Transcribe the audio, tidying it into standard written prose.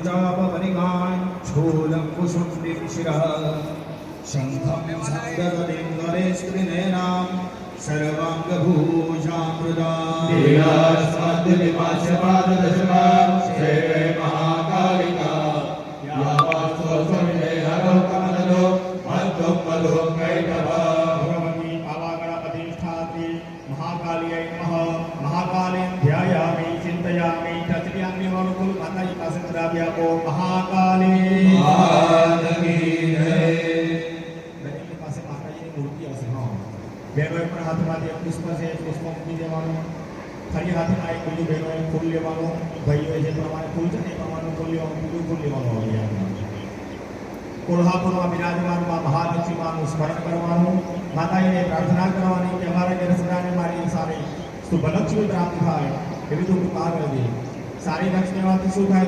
चापवनिकान् शूलं कुशुण्डिं शिरः शङ्खं सङ्गतदिङ्गरे स्त्रिनयनां सर्वाङ्गभूषामृता सेवे महाकालिका यावास्वस्वविजयहरो कमलदो मद्धुं मधुं कैटभा भगवती पावागणपतिष्ठात्रि महाकालियै नमः महाकालीं ध्यायामि चिन्तयामि तत्यामि वरुकुल माताजी પાસે દ્રવ્ય આપો महाकाली બેની પાસે માતાજીની મૂર્તિ હશે હા બેનોએ પણ હાથમાંથી એક પુષ્પ છે પુષ્પ મૂકી દેવાનું ફરી હાથમાં એક બીજું બેનોએ ફૂલ લેવાનું ભાઈઓએ જે પ્રમાણે ફૂલ છે તે પ્રમાણે ફૂલ લેવાનું બીજું ફૂલ લેવાનું હોય કોલ્હાપુરમાં બિરાજમાન મહાલક્ષ્મી માનું સ્મરણ કરવાનું માતાજીને પ્રાર્થના કરવાની કે અમારા ઘરે સદાને મારી સારી શુભલક્ષ્મી પ્રાપ્ત થાય એવી તો કૃપા કરવી સારી લક્ષ્મીમાંથી શું થાય